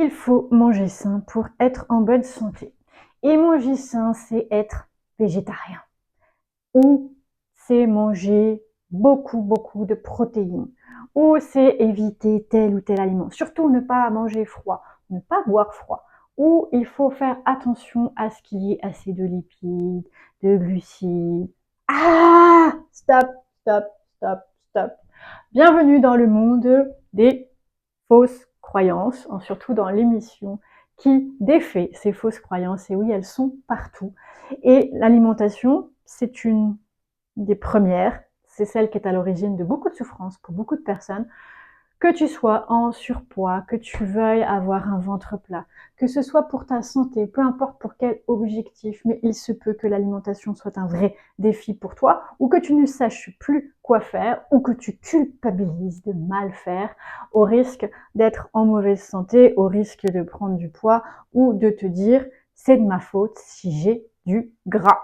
Il faut manger sain pour être en bonne santé. Et manger sain, c'est être végétarien. Ou c'est manger beaucoup de protéines. Ou c'est éviter tel ou tel aliment. Surtout ne pas manger froid, ne pas boire froid. Ou il faut faire attention à ce qu'il y ait assez de lipides, de glucides. Ah! Stop, stop, stop, stop. Bienvenue dans le monde des fausses croyances, surtout dans l'émission qui défait ces fausses croyances. Et oui, elles sont partout. Et l'alimentation, c'est une des premières, c'est celle qui est à l'origine de beaucoup de souffrances pour beaucoup de personnes. Que tu sois en surpoids, que tu veuilles avoir un ventre plat, que ce soit pour ta santé, peu importe pour quel objectif, mais il se peut que l'alimentation soit un vrai défi pour toi, ou que tu ne saches plus quoi faire, ou que tu culpabilises de mal faire, au risque d'être en mauvaise santé, au risque de prendre du poids, ou de te dire c'est de ma faute si j'ai du gras.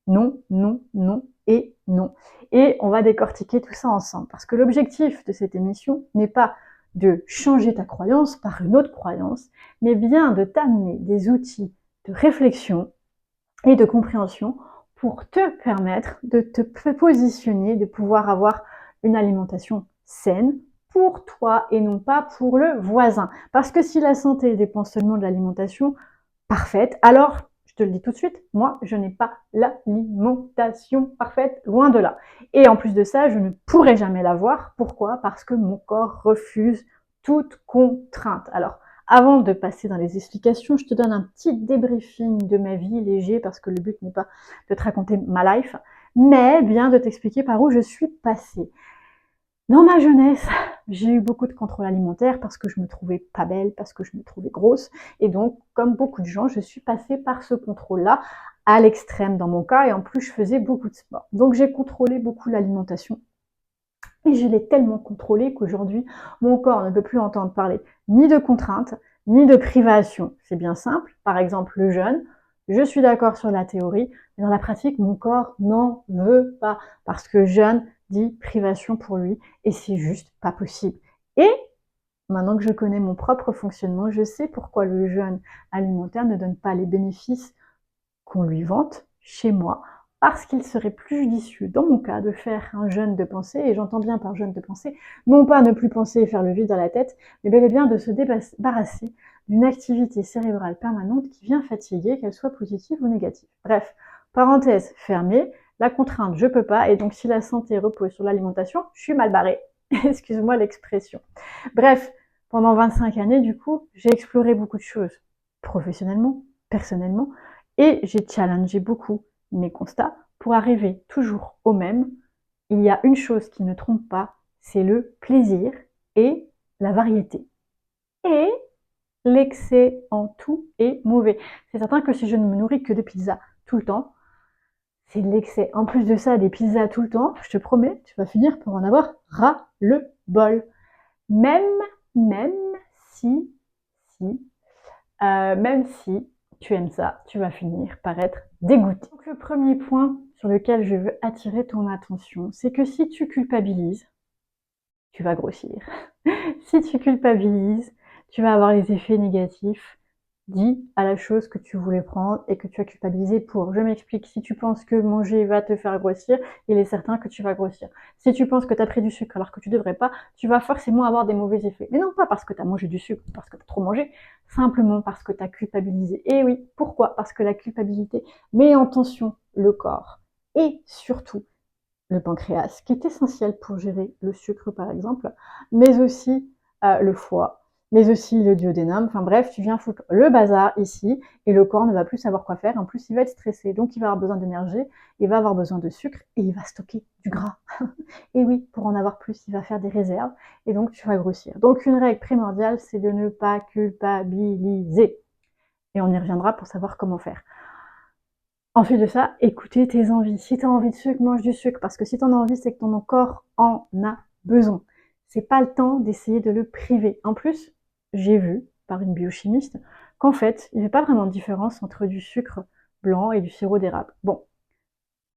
Non, non, non et non. Et on va décortiquer tout ça ensemble. Parce que l'objectif de cette émission n'est pas de changer ta croyance par une autre croyance, mais bien de t'amener des outils de réflexion et de compréhension pour te permettre de te positionner, de pouvoir avoir une alimentation saine pour toi et non pas pour le voisin. Parce que si la santé dépend seulement de l'alimentation parfaite, alors je te le dis tout de suite, moi, je n'ai pas l'alimentation parfaite, loin de là. Et en plus de ça, je ne pourrai jamais l'avoir. Pourquoi? Parce que mon corps refuse toute contrainte. Alors, avant de passer dans les explications, je te donne un petit débriefing de ma vie léger, parce que le but n'est pas de te raconter ma life, mais bien de t'expliquer par où je suis passée. Dans ma jeunesse, j'ai eu beaucoup de contrôle alimentaire parce que je me trouvais pas belle, parce que je me trouvais grosse. Et donc, comme beaucoup de gens, je suis passée par ce contrôle-là à l'extrême dans mon cas. Et en plus, je faisais beaucoup de sport. Donc, j'ai contrôlé beaucoup l'alimentation. Et je l'ai tellement contrôlé qu'aujourd'hui, mon corps ne peut plus entendre parler ni de contraintes, ni de privation. C'est bien simple. Par exemple, le jeûne. Je suis d'accord sur la théorie, mais dans la pratique, mon corps n'en veut pas. Parce que jeûne dit privation pour lui, et c'est juste pas possible. Et maintenant que je connais mon propre fonctionnement, je sais pourquoi le jeûne alimentaire ne donne pas les bénéfices qu'on lui vante chez moi, parce qu'il serait plus judicieux, dans mon cas, de faire un jeûne de pensée, et j'entends bien par jeûne de pensée, non pas ne plus penser et faire le vide dans la tête, mais bel et bien de se débarrasser d'une activité cérébrale permanente qui vient fatiguer, qu'elle soit positive ou négative. Bref, parenthèse fermée, la contrainte, je peux pas, et donc si la santé repose sur l'alimentation, je suis mal barrée. Excuse-moi l'expression. Bref, pendant 25 années, du coup, j'ai exploré beaucoup de choses, professionnellement, personnellement, et j'ai challengé beaucoup mes constats pour arriver toujours au même. Il y a une chose qui ne trompe pas, c'est le plaisir et la variété. Et l'excès en tout est mauvais. C'est certain que si je ne me nourris que de pizza tout le temps, c'est de l'excès. En plus de ça, des pizzas tout le temps, je te promets, tu vas finir par en avoir ras le bol. Même, même si, si, même si tu aimes ça, tu vas finir par être dégoûté. Donc le premier point sur lequel je veux attirer ton attention, c'est que si tu culpabilises, tu vas grossir. Si tu culpabilises, tu vas avoir les effets négatifs dis à la chose que tu voulais prendre et que tu as culpabilisé pour. Je m'explique, si tu penses que manger va te faire grossir, il est certain que tu vas grossir. Si tu penses que tu as pris du sucre alors que tu devrais pas, tu vas forcément avoir des mauvais effets. Mais non pas parce que tu as mangé du sucre, parce que tu as trop mangé, simplement parce que tu as culpabilisé. Et oui, pourquoi? Parce que la culpabilité met en tension le corps et surtout le pancréas, qui est essentiel pour gérer le sucre par exemple, mais aussi le foie, mais aussi le duodénum. Enfin bref, tu viens foutre le bazar ici et le corps ne va plus savoir quoi faire. En plus, il va être stressé, donc il va avoir besoin d'énergie, il va avoir besoin de sucre et il va stocker du gras. Et oui, pour en avoir plus, il va faire des réserves et donc tu vas grossir. Donc une règle primordiale, c'est de ne pas culpabiliser. Et on y reviendra pour savoir comment faire. Ensuite de ça, écoutez tes envies. Si tu as envie de sucre, mange du sucre. Parce que si tu en as envie, c'est que ton corps en a besoin. C'est pas le temps d'essayer de le priver. En plus, j'ai vu par une biochimiste qu'en fait, il n'y avait pas vraiment de différence entre du sucre blanc et du sirop d'érable. Bon,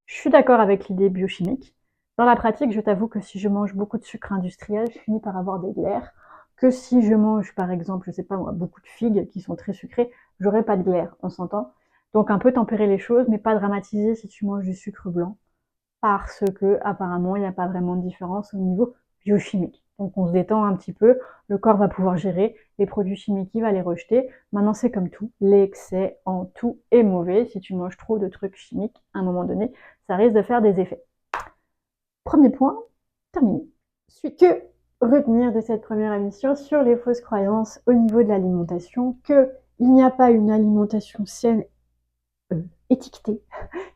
je suis d'accord avec l'idée biochimique. Dans la pratique, je t'avoue que si je mange beaucoup de sucre industriel, je finis par avoir des glaires. que si je mange, par exemple, je sais pas moi, beaucoup de figues qui sont très sucrées, j'aurai pas de glaire, on s'entend? Donc un peu tempérer les choses, mais pas dramatiser si tu manges du sucre blanc, parce que apparemment il n'y a pas vraiment de différence au niveau biochimique. Donc on se détend un petit peu, le corps va pouvoir gérer, les produits chimiques il va les rejeter. Maintenant c'est comme tout, l'excès en tout est mauvais. Si tu manges trop de trucs chimiques, à un moment donné, ça risque de faire des effets. Premier point, terminé. Que retenir de cette première émission sur les fausses croyances au niveau de l'alimentation, qu'il n'y a pas une alimentation saine étiquetée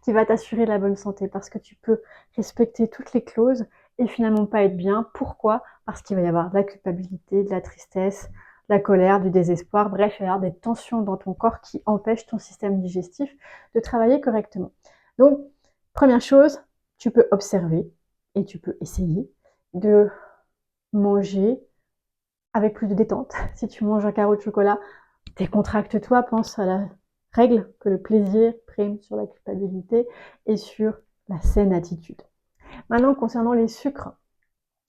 qui va t'assurer la bonne santé, parce que tu peux respecter toutes les clauses et finalement pas être bien. Pourquoi? Parce qu'il va y avoir de la culpabilité, de la tristesse, de la colère, du désespoir, bref, il va y avoir des tensions dans ton corps qui empêchent ton système digestif de travailler correctement. Donc, première chose, tu peux observer et tu peux essayer de manger avec plus de détente. Si tu manges un carreau de chocolat, décontracte-toi, pense à la règle que le plaisir prime sur la culpabilité et sur la saine attitude. Maintenant, concernant les sucres,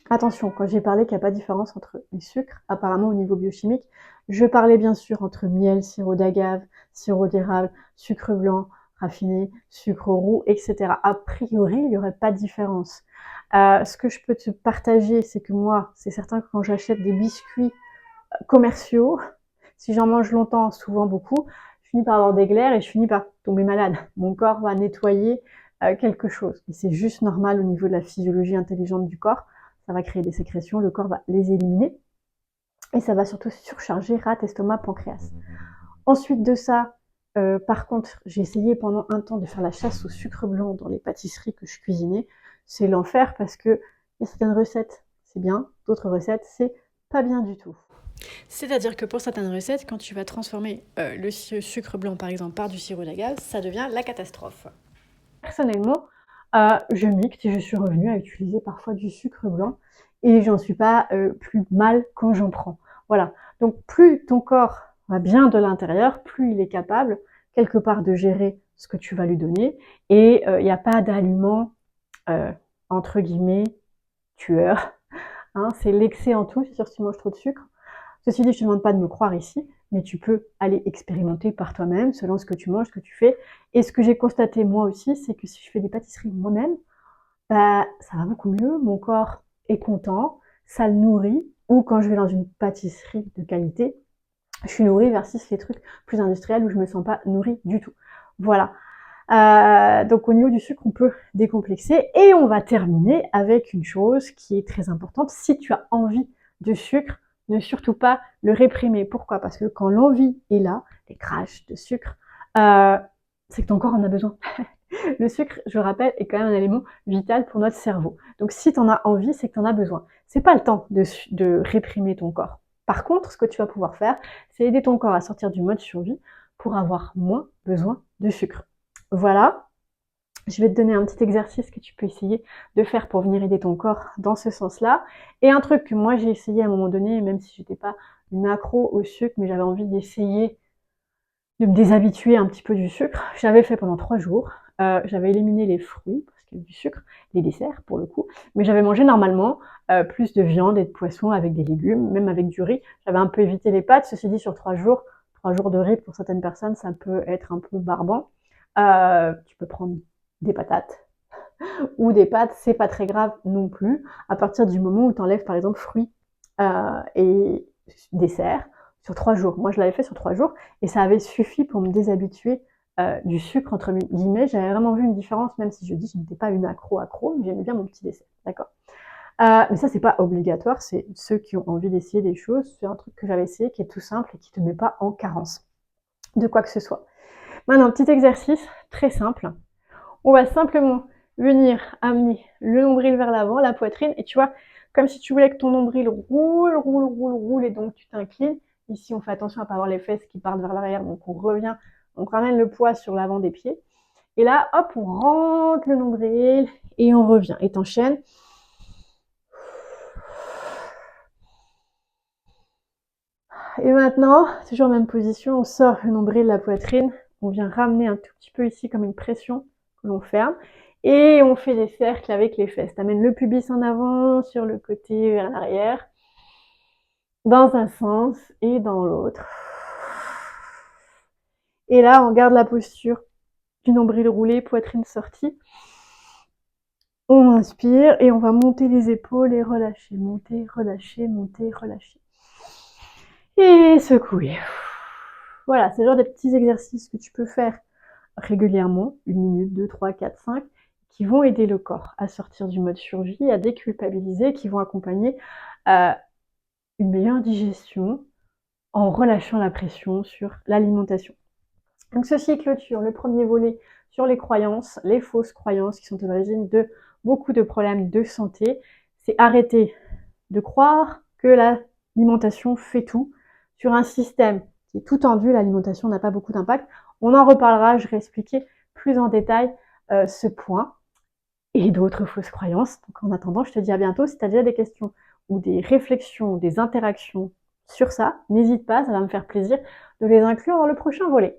attention, quand j'ai parlé qu'il n'y a pas de différence entre les sucres, apparemment au niveau biochimique, je parlais bien sûr entre miel, sirop d'agave, sirop d'érable, sucre blanc, raffiné, sucre roux, etc. A priori, il n'y aurait pas de différence. Ce que je peux te partager, c'est que moi, c'est certain que quand j'achète des biscuits commerciaux, si j'en mange longtemps, souvent beaucoup, je finis par avoir des glaires et je finis par tomber malade. Mon corps va nettoyer quelque chose. Et c'est juste normal au niveau de la physiologie intelligente du corps. Ça va créer des sécrétions, le corps va les éliminer. Et ça va surtout surcharger rate, estomac, pancréas. Ensuite de ça, par contre, j'ai essayé pendant un temps de faire la chasse au sucre blanc dans les pâtisseries que je cuisinais. C'est l'enfer parce que il y a certaines recettes, c'est bien, d'autres recettes, c'est pas bien du tout. C'est-à-dire que pour certaines recettes, quand tu vas transformer le sucre blanc par exemple par du sirop d'agave, ça devient la catastrophe. Personnellement, je mixte et je suis revenue à utiliser parfois du sucre blanc et j'en suis pas plus mal quand j'en prends. Voilà. Donc plus ton corps va bien de l'intérieur, plus il est capable quelque part de gérer ce que tu vas lui donner et il n'y a pas d'aliment entre guillemets tueur. Hein, c'est l'excès en tout, c'est sûr si tu manges trop de sucre. Ceci dit, je ne te demande pas de me croire ici, mais tu peux aller expérimenter par toi-même, selon ce que tu manges, ce que tu fais. Et ce que j'ai constaté moi aussi, c'est que si je fais des pâtisseries moi-même, bah, ça va beaucoup mieux, mon corps est content, ça le nourrit. Ou quand je vais dans une pâtisserie de qualité, je suis nourrie versus les trucs plus industriels où je me sens pas nourrie du tout. Voilà. Donc au niveau du sucre, on peut décomplexer. Et on va terminer avec une chose qui est très importante. Si tu as envie de sucre, ne surtout pas le réprimer. Pourquoi? Parce que quand l'envie est là, les crashs de sucre, c'est que ton corps en a besoin. Le sucre, je rappelle, est quand même un élément vital pour notre cerveau. Donc si tu en as envie, c'est que tu en as besoin. C'est pas le temps de réprimer ton corps. Par contre, ce que tu vas pouvoir faire, c'est aider ton corps à sortir du mode survie pour avoir moins besoin de sucre. Voilà, je vais te donner un petit exercice que tu peux essayer de faire pour venir aider ton corps dans ce sens-là. Et un truc que moi j'ai essayé à un moment donné, même si j'étais pas une accro au sucre, mais j'avais envie d'essayer de me déshabituer un petit peu du sucre, j'avais fait pendant 3 jours. J'avais éliminé les fruits, parce qu'il y a du sucre, les desserts pour le coup, mais j'avais mangé normalement plus de viande et de poisson avec des légumes, même avec du riz. J'avais un peu évité les pâtes, ceci dit sur 3 jours de riz pour certaines personnes, ça peut être un peu barbant. Tu peux prendre des patates ou des pâtes, c'est pas très grave non plus, à partir du moment où tu enlèves par exemple fruits et desserts sur 3 jours. Moi, je l'avais fait sur 3 jours et ça avait suffi pour me déshabituer du sucre, entre guillemets. J'avais vraiment vu une différence, même si je dis que je n'étais pas une accro, mais j'aimais bien mon petit dessert, d'accord. Mais ça, c'est pas obligatoire, c'est ceux qui ont envie d'essayer des choses. C'est un truc que j'avais essayé qui est tout simple et qui te met pas en carence de quoi que ce soit. Maintenant, petit exercice très simple. On va simplement venir amener le nombril vers l'avant, la poitrine, et tu vois, comme si tu voulais que ton nombril roule, et donc tu t'inclines. Ici, on fait attention à ne pas avoir les fesses qui partent vers l'arrière, donc on revient, on ramène le poids sur l'avant des pieds. Et là, hop, on rentre le nombril et on revient. Et t'enchaînes. Et maintenant, toujours même position, on sort le nombril de la poitrine, on vient ramener un tout petit peu ici comme une pression que l'on ferme. Et on fait des cercles avec les fesses. T'amènes le pubis en avant, sur le côté, vers l'arrière. dans un sens et dans l'autre. Et là, on garde la posture du nombril roulé, poitrine sortie. On inspire et on va monter les épaules et relâcher, monter, relâcher, monter, relâcher. Et secouer. Voilà, c'est le genre de petits exercices que tu peux faire régulièrement, 1 minute, 2, 3, 4, 5, qui vont aider le corps à sortir du mode survie, à déculpabiliser, qui vont accompagner une meilleure digestion en relâchant la pression sur l'alimentation. Donc ceci clôture le premier volet sur les croyances, les fausses croyances qui sont à l'origine de beaucoup de problèmes de santé. C'est arrêter de croire que l'alimentation fait tout. Sur un système qui est tout tendu, l'alimentation n'a pas beaucoup d'impact. On en reparlera, je vais expliquer plus en détail ce point et d'autres fausses croyances. Donc en attendant, je te dis à bientôt. Si tu as déjà des questions ou des réflexions, des interactions sur ça, n'hésite pas, ça va me faire plaisir de les inclure dans le prochain volet.